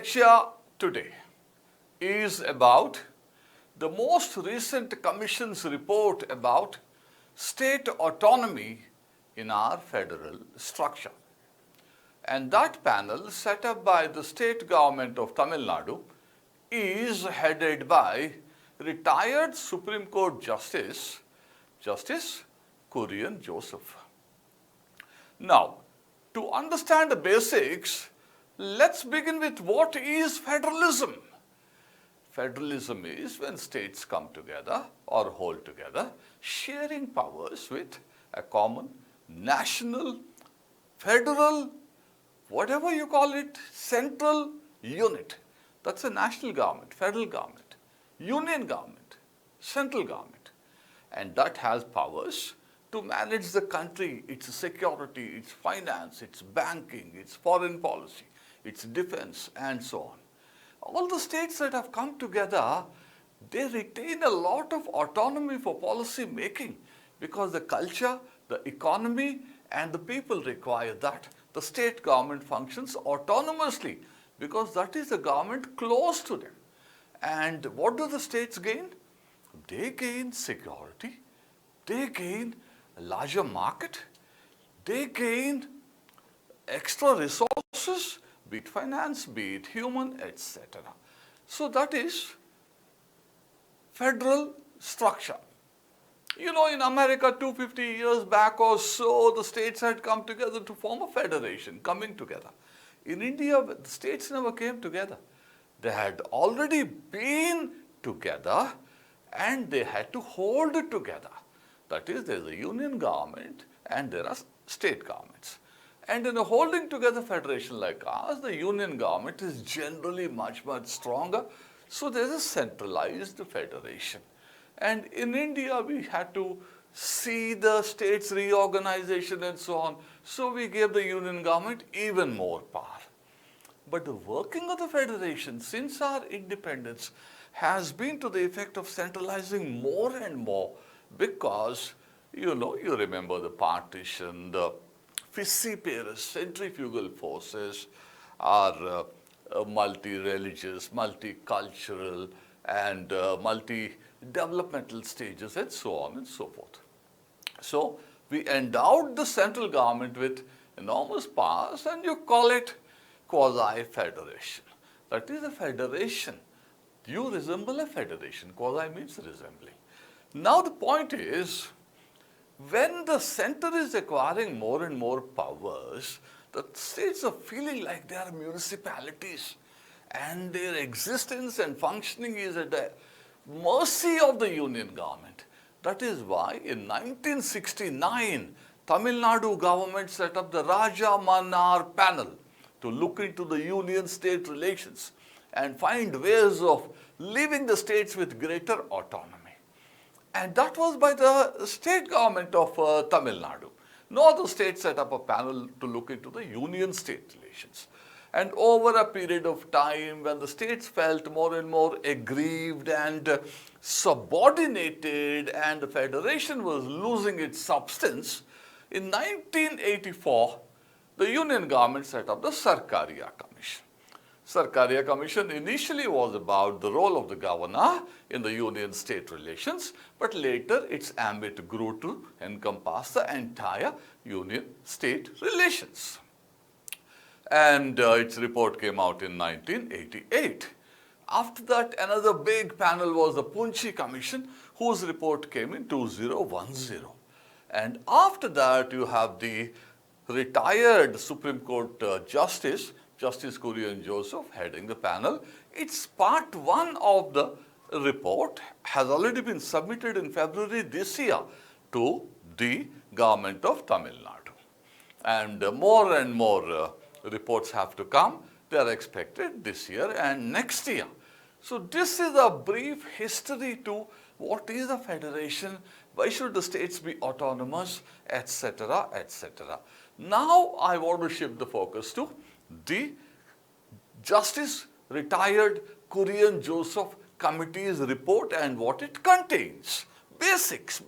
lecture today is about the most recent Commission's report about state autonomy in our federal structure. And that panel, set up by the state government of Tamil Nadu, is headed by retired Supreme Court Justice Kurian Joseph. Now, to understand the basics, let's begin with what is federalism. Federalism is when states come together or hold together, sharing powers with a common national, federal, whatever you call it, central unit. That's a national government, federal government, union government, central government. And that has powers to manage the country, its security, its finance, its banking, its foreign policy, its defense, and so on. All the states that have come together, they retain a lot of autonomy for policy making because the culture, the economy, and the people require that. The state government functions autonomously because that is the government close to them. And what do the states gain? They gain security, they gain a larger market, they gain extra resources, be it finance, be it human, etc. So that is federal structure. You know, in America 250 years back or so, the states had come together to form a federation, coming together. In India, the states never came together. They had already been together and they had to hold it together. That is, there is a union government and there are state governments. And in a holding together federation like ours, the union government is generally much, much stronger. So there is a centralized federation. And in India, we had to see the states' reorganization and so on. So we gave the union government even more power. But the working of the federation since our independence has been to the effect of centralizing more and more because, you know, you remember the partition, the Fissiparous centrifugal forces are multi-religious, multicultural, and multi-developmental stages, and so on and so forth. So we endowed the central government with enormous powers, and you call it Quasi-Federation. That is a federation. You resemble a federation. Quasi means resembling. Now the point is, when the center is acquiring more and more powers, the states are feeling like they are municipalities and their existence and functioning is at the mercy of the union government. That is why in 1969, Tamil Nadu government set up the Rajamannar panel to look into the union-state relations and find ways of leaving the states with greater autonomy. And that was by the state government of Tamil Nadu. No other state set up a panel to look into the union-state relations. And over a period of time, when the states felt more and more aggrieved and subordinated and the federation was losing its substance, in 1984, the union government set up the Sarkaria Commission. Sarkaria Commission initially was about the role of the governor in the union-state relations, but later its ambit grew to encompass the entire union-state relations. And its report came out in 1988. After that, another big panel was the Punchhi Commission, whose report came in 2010. And after that, you have the retired Supreme Court Justice Kurian Joseph heading the panel. Its part one of the report has already been submitted in February this year to the government of Tamil Nadu. And more reports have to come. They are expected this year and next year. So this is a brief history to what is a federation, why should the states be autonomous, etc., etc. Now I want to shift the focus to the Justice Retired Kurian Joseph Committee's report and what it contains. Basics.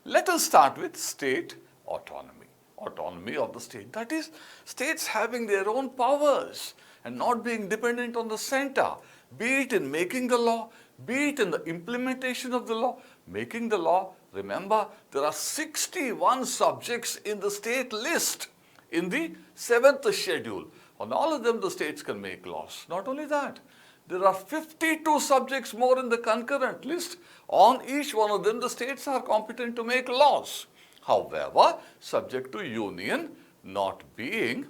Let us start with state autonomy. Autonomy of the state. That is, states having their own powers and not being dependent on the center, be it in making the law, be it in the implementation of the law. Making the law, remember, there are 61 subjects in the state list in the 7th schedule. On all of them, the states can make laws. Not only that, there are 52 subjects more in the concurrent list. On each one of them, the states are competent to make laws. However, subject to union not being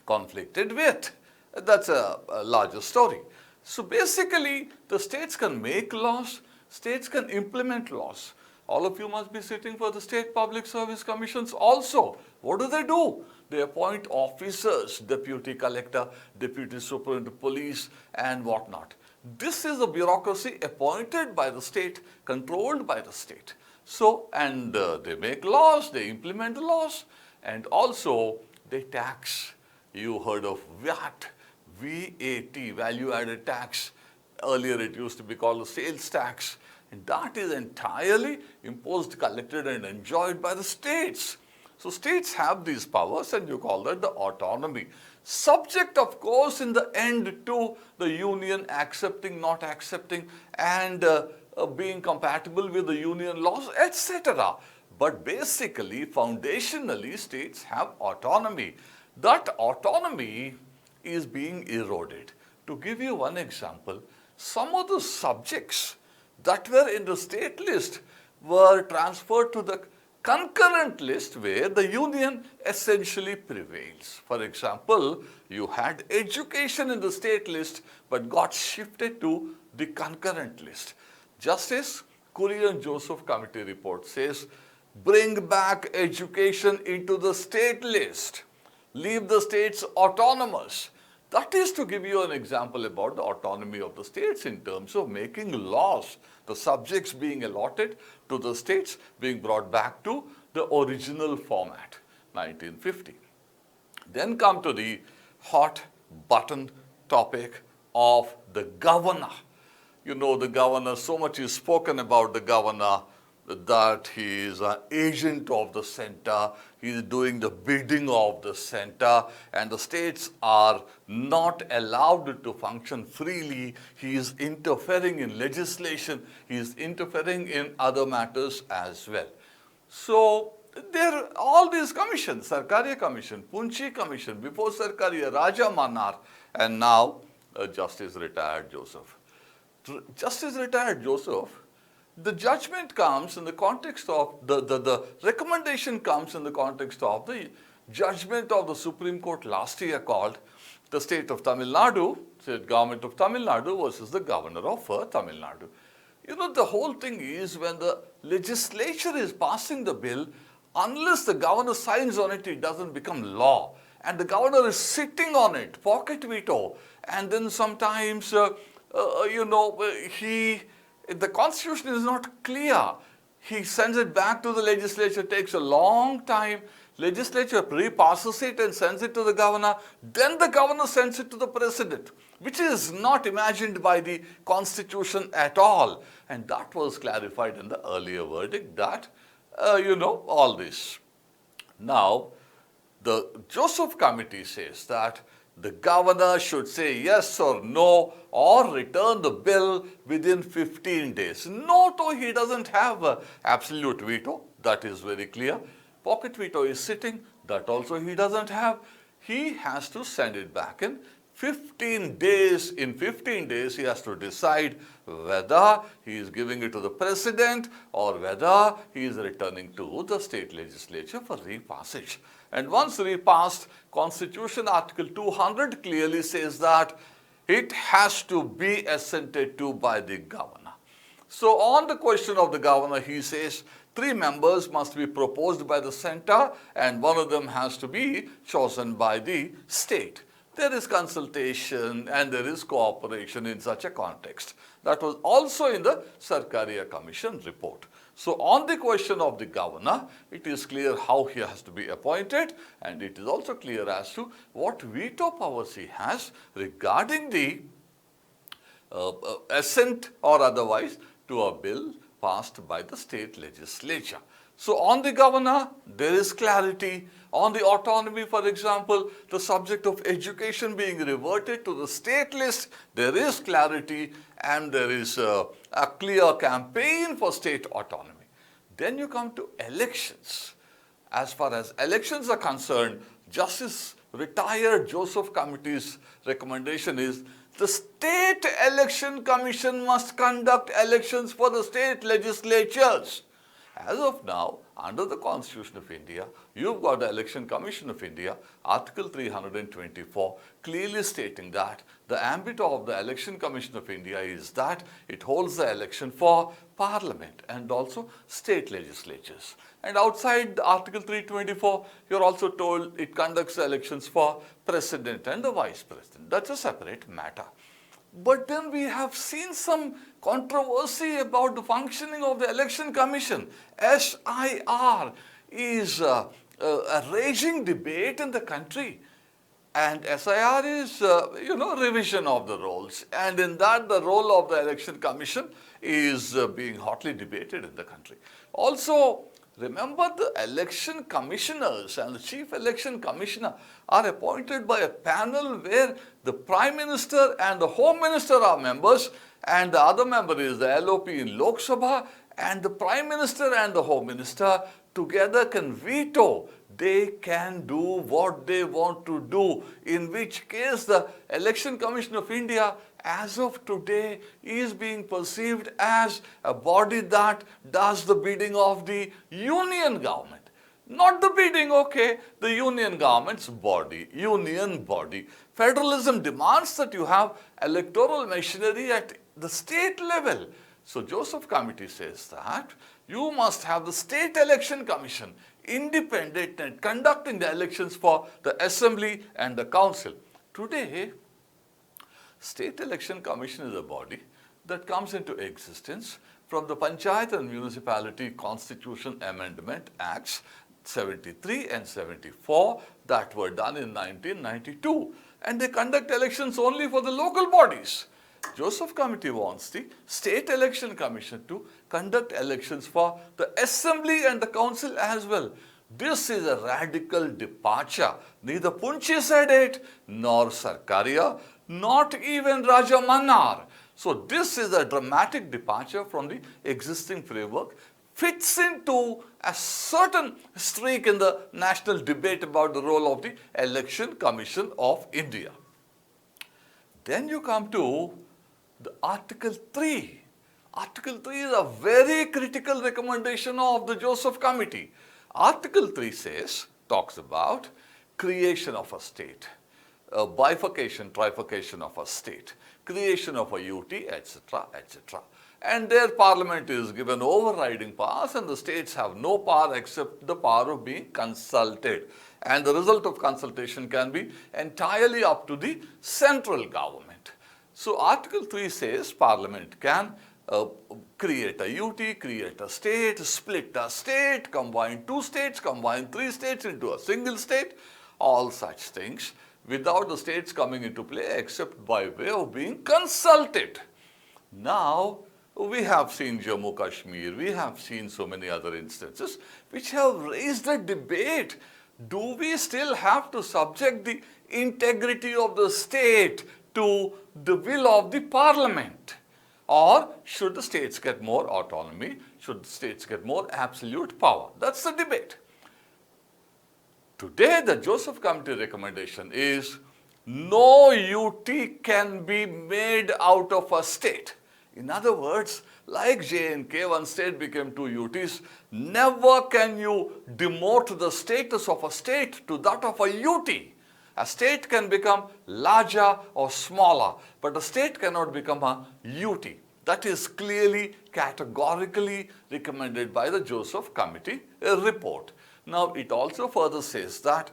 conflicted with. That's a larger story. So basically, the states can make laws, states can implement laws. All of you must be sitting for the state public service commissions also. What do? They appoint officers, deputy collector, deputy superintendent of police, and whatnot. This is a bureaucracy appointed by the state, controlled by the state. So, and they make laws, they implement the laws, and also they tax. You heard of VAT, VAT, value added tax. Earlier it used to be called the sales tax. And that is entirely imposed, collected and enjoyed by the states. So states have these powers and you call that the autonomy. Subject, of course, in the end to the union accepting, not accepting, and being compatible with the union laws, etc. But basically, foundationally, states have autonomy. That autonomy is being eroded. To give you one example, some of the subjects that were in the state list were transferred to the concurrent list where the union essentially prevails. For example, you had education in the state list but got shifted to the concurrent list. Justice Kurian Joseph Committee report says, bring back education into the state list. Leave the states autonomous. That is to give you an example about the autonomy of the states in terms of making laws, the subjects being allotted to the states being brought back to the original format, 1950. Then come to the hot button topic of the governor. You know the governor, so much is spoken about the governor, that he is an agent of the center, he is doing the bidding of the center, and the states are not allowed to function freely. He is interfering in legislation, he is interfering in other matters as well. So there are all these commissions, Sarkaria Commission, Punchhi Commission, before Sarkaria, Rajamannar, and now Justice Retired Joseph. Justice Retired Joseph, the judgment comes in the context of, the recommendation comes in the context of the judgment of the Supreme Court last year called the State of Tamil Nadu, State Government of Tamil Nadu versus the Governor of Tamil Nadu. You know, the whole thing is when the legislature is passing the bill, unless the governor signs on it, it doesn't become law. And the governor is sitting on it, pocket veto. And then sometimes, the constitution is not clear. He sends it back to the legislature, takes a long time. Legislature repasses it and sends it to the governor. Then the governor sends it to the president, which is not imagined by the constitution at all. And that was clarified in the earlier verdict that, all this. Now, the Joseph Committee says that the governor should say yes or no or return the bill within 15 days. No, he doesn't have absolute veto. That is very clear. Pocket veto is sitting. That also he doesn't have. He has to send it back in 15 days. In 15 days, he has to decide whether he is giving it to the president or whether he is returning to the state legislature for repassage. And once repassed, Constitution Article 200 clearly says that it has to be assented to by the governor. So on the question of the governor, he says 3 members must be proposed by the center and one of them has to be chosen by the state. There is consultation and there is cooperation in such a context. That was also in the Sarkaria Commission report. So on the question of the governor, it is clear how he has to be appointed, and it is also clear as to what veto powers he has regarding the assent or otherwise to a bill passed by the state legislature. So on the governor, there is clarity. On the autonomy, for example, the subject of education being reverted to the state list, there is clarity and there is a clear campaign for state autonomy. Then you come to elections. As far as elections are concerned, Justice Retired Joseph Committee's recommendation is the State Election Commission must conduct elections for the state legislatures. As of now, under the Constitution of India, you've got the Election Commission of India, Article 324, clearly stating that the ambit of the Election Commission of India is that it holds the election for Parliament and also state legislatures. And outside Article 324, you're also told it conducts the elections for President and the Vice President. That's a separate matter. But then we have seen some controversy about the functioning of the Election Commission. SIR is a raging debate in the country. And SIR is, revision of the roles. And in that, the role of the Election Commission is being hotly debated in the country. Also, remember, the election commissioners and the chief election commissioner are appointed by a panel where the Prime Minister and the Home Minister are members, and the other member is the LOP in Lok Sabha, and the Prime Minister and the Home Minister together can veto. They can do what they want to do, in which case the Election Commission of India as of today is being perceived as a body that does the bidding of the union government. Not the bidding, okay, the union government's body, union body. Federalism demands that you have electoral machinery at the state level. So Joseph Committee says that you must have the State Election Commission independent and conducting the elections for the Assembly and the Council. Today, State Election Commission is a body that comes into existence from the Panchayat and Municipality Constitution Amendment Acts 73 and 74 that were done in 1992, and they conduct elections only for the local bodies. Joseph Committee wants the State Election Commission to conduct elections for the Assembly and the Council as well. This is a radical departure. Neither Punchhi said it, nor Sarkaria, not even Rajamannar. So this is a dramatic departure from the existing framework, fits into a certain streak in the national debate about the role of the Election Commission of India. Then you come to the Article 3. Article 3 is a very critical recommendation of the Joseph Committee. Article 3 talks about creation of a state, bifurcation, trifurcation of a state, creation of a UT, etc., etc. And their parliament is given overriding powers, and the states have no power except the power of being consulted. And the result of consultation can be entirely up to the central government. So Article 3 says Parliament can create a UT, create a state, split a state, combine two states, combine three states into a single state, all such things without the states coming into play except by way of being consulted. Now, we have seen Jammu Kashmir, we have seen so many other instances which have raised a debate. Do we still have to subject the integrity of the state to the will of the Parliament? Or should the states get more autonomy? Should the states get more absolute power? That's the debate. Today, the Joseph Committee recommendation is no UT can be made out of a state. In other words, like J&K, one state became two UTs, never can you demote the status of a state to that of a UT. A state can become larger or smaller, but a state cannot become a UT. That is clearly, categorically recommended by the Joseph Committee report. Now, it also further says that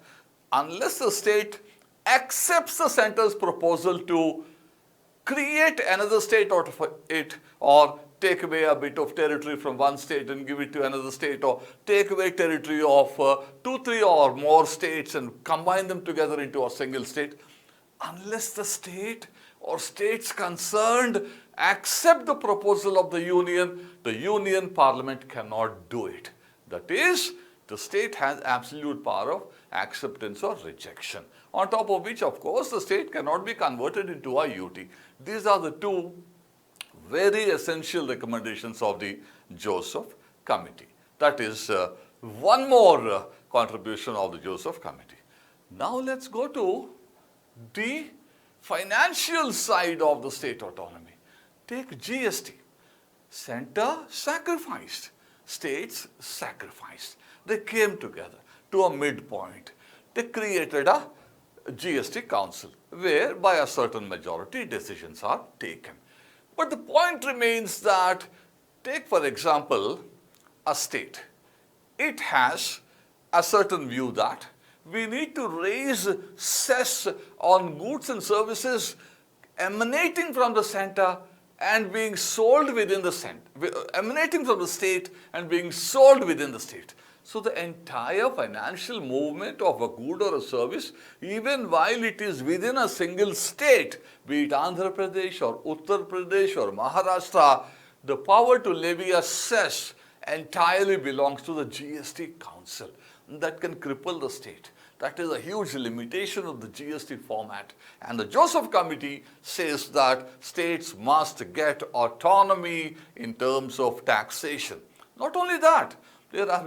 unless the state accepts the centre's proposal to create another state out of it, or take away a bit of territory from one state and give it to another state, or take away territory of 2, 3 or more states and combine them together into a single state, unless the state or states concerned accept the proposal of the Union Parliament cannot do it. That is, the state has absolute power of acceptance or rejection. On top of which, of course, the state cannot be converted into a UT. These are the two very essential recommendations of the Joseph Committee. That is one more contribution of the Joseph Committee. Now let's go to the financial side of the state autonomy. Take GST. Center sacrificed, states sacrificed. They came together to a midpoint. They created a GST council where by a certain majority decisions are taken. But the point remains that, take for example, a state. It has a certain view that we need to raise cess on goods and services emanating from the center and being sold within the center, emanating from the state and being sold within the state. So the entire financial movement of a good or a service, even while it is within a single state, be it Andhra Pradesh or Uttar Pradesh or Maharashtra, the power to levy a cess entirely belongs to the GST Council. That can cripple the state. That is a huge limitation of the GST format. And the Joseph Committee says that states must get autonomy in terms of taxation. Not only that, there are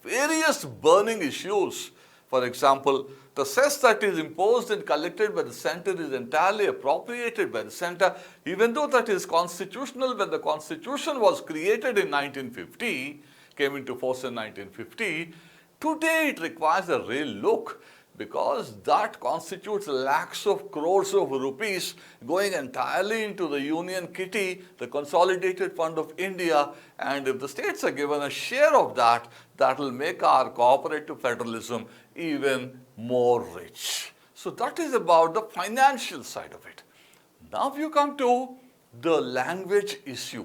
various burning issues. For example, the cess that is imposed and collected by the center is entirely appropriated by the center, even though that is constitutional. When the Constitution was created in 1950, came into force in 1950, today it requires a real look, because that constitutes lakhs of crores of rupees going entirely into the union kitty, the Consolidated Fund of India, and if the states are given a share of that, that will make our cooperative federalism even more rich. So that is about the financial side of it. Now you come to the language issue.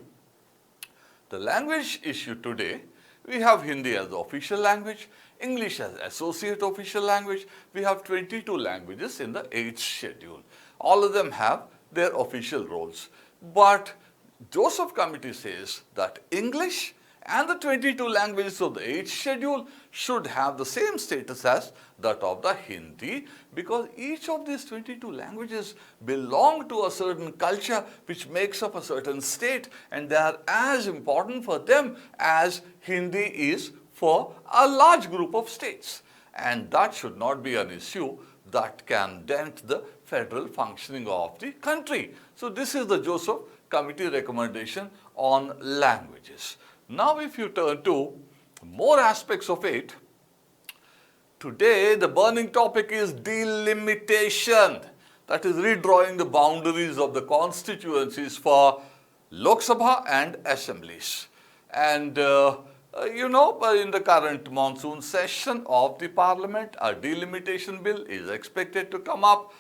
The language issue today, we have Hindi as the official language, English as associate official language. We have 22 languages in the 8th schedule. All of them have their official roles. But Joseph Committee says that English and the 22 languages of the 8th schedule should have the same status as that of the Hindi, because each of these 22 languages belong to a certain culture which makes up a certain state, and they are as important for them as Hindi is for a large group of states. And that should not be an issue that can dent the federal functioning of the country. So this is the Joseph Committee recommendation on languages. Now if you turn to more aspects of it, today the burning topic is delimitation. That is redrawing the boundaries of the constituencies for Lok Sabha and assemblies. And in the current monsoon session of the parliament, a delimitation bill is expected to come up,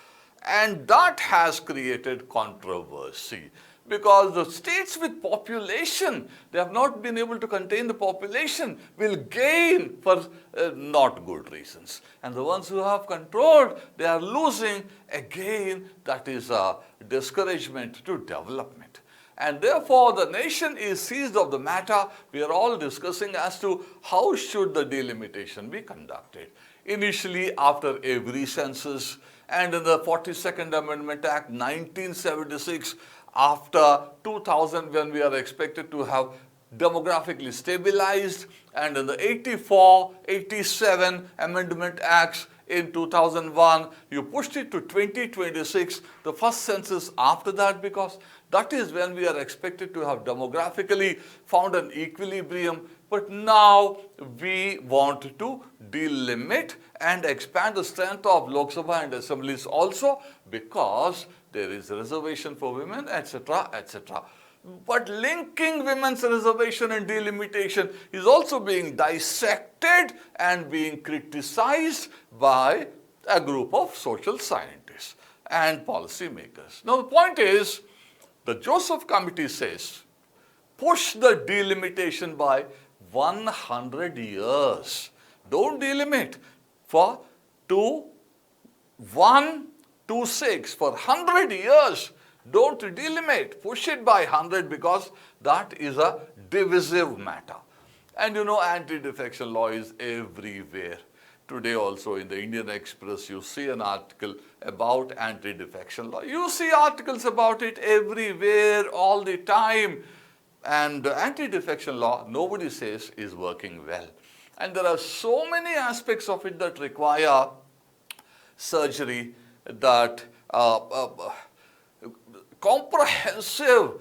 and that has created controversy, because the states with population, they have not been able to contain the population, will gain for not good reasons. And the ones who have controlled, they are losing. Again, that is a discouragement to development. And therefore, the nation is seized of the matter. We are all discussing as to how should the delimitation be conducted. Initially, after every census, and in the 42nd Amendment Act 1976, after 2000, when we are expected to have demographically stabilized, and in the 84, 87 Amendment Acts in 2001, you pushed it to 2026, the first census after that, because that is when we are expected to have demographically found an equilibrium. But now we want to delimit and expand the strength of Lok Sabha and assemblies also, because there is a reservation for women, etc., etc. But linking women's reservation and delimitation is also being dissected and being criticized by a group of social scientists and policy makers. Now the point is, the Joseph Committee says, push the delimitation by 100 years. Don't delimit to one 2/6 for 100 years. Don't delimit, push it by 100 because that is a divisive matter. And you know, anti-defection law is everywhere. Today also in the Indian Express, you see an article about anti-defection law. You see articles about it everywhere, all the time. And anti-defection law, nobody says is working well. And there are so many aspects of it that require surgery, that comprehensive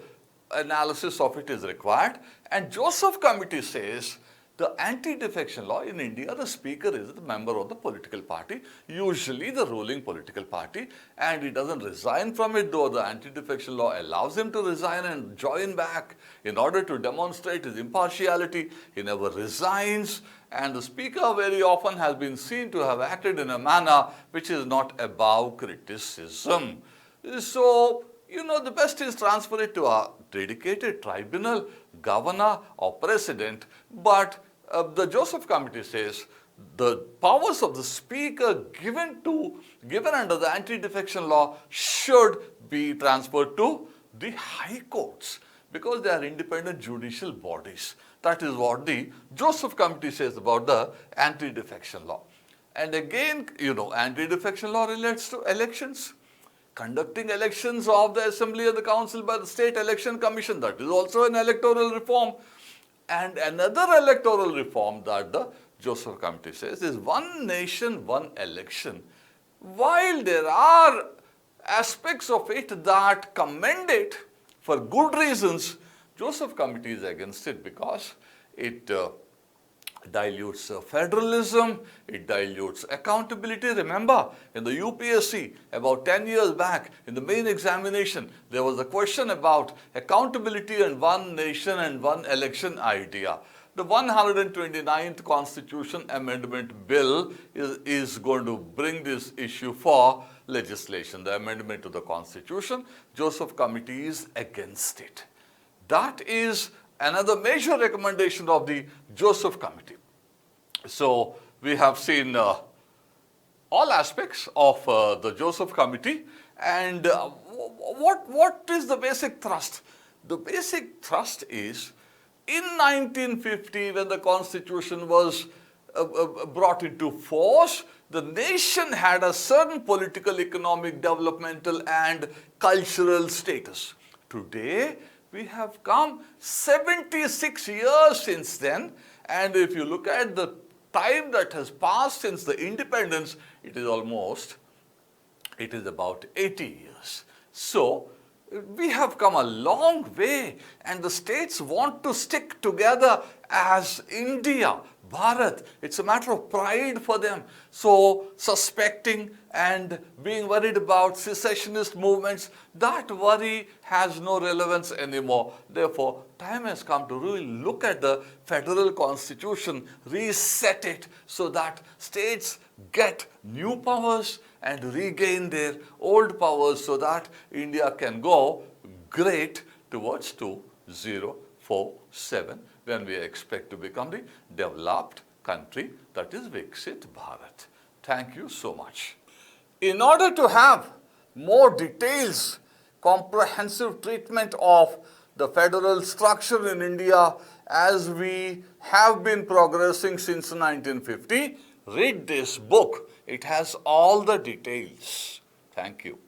analysis of it is required. And Joseph Committee says the anti-defection law in India, the speaker is the member of the political party, usually the ruling political party, and he doesn't resign from it, though the anti-defection law allows him to resign and join back in order to demonstrate his impartiality. He never resigns, and the speaker very often has been seen to have acted in a manner which is not above criticism. So, you know, the best is transfer it to a dedicated tribunal, governor or president. But the Joseph Committee says the powers of the speaker given under the anti-defection law should be transferred to the high courts because they are independent judicial bodies. That is what the Joseph Committee says about the anti-defection law. And again, you know, anti-defection law relates to elections. Conducting elections of the Assembly and the Council by the State Election Commission, that is also an electoral reform. And another electoral reform that the Joseph Committee says is one nation, one election. While there are aspects of it that commend it for good reasons, Joseph Committee is against it because it dilutes federalism, it dilutes accountability. Remember, in the UPSC, about 10 years back, in the main examination, there was a question about accountability and one nation and one election idea. The 129th Constitution Amendment Bill is going to bring this issue for legislation, the amendment to the Constitution. Joseph Committee is against it. That is another major recommendation of the Joseph Committee. So we have seen all aspects of the Joseph Committee, and what is the basic thrust? The basic thrust is in 1950, when the Constitution was brought into force, the nation had a certain political, economic, developmental and cultural status. Today, we have come 76 years since then, and if you look at the time that has passed since the independence, it is about 80 years. So, we have come a long way, and the states want to stick together as India, Bharat. It's a matter of pride for them. So, suspecting and being worried about secessionist movements, that worry has no relevance anymore. Therefore, time has come to really look at the federal constitution, reset it so that states get new powers and regain their old powers so that India can go great towards 2047 when we expect to become the developed country that is Viksit Bharat. Thank you so much. In order to have more details, comprehensive treatment of the federal structure in India as we have been progressing since 1950, read this book. It has all the details. Thank you.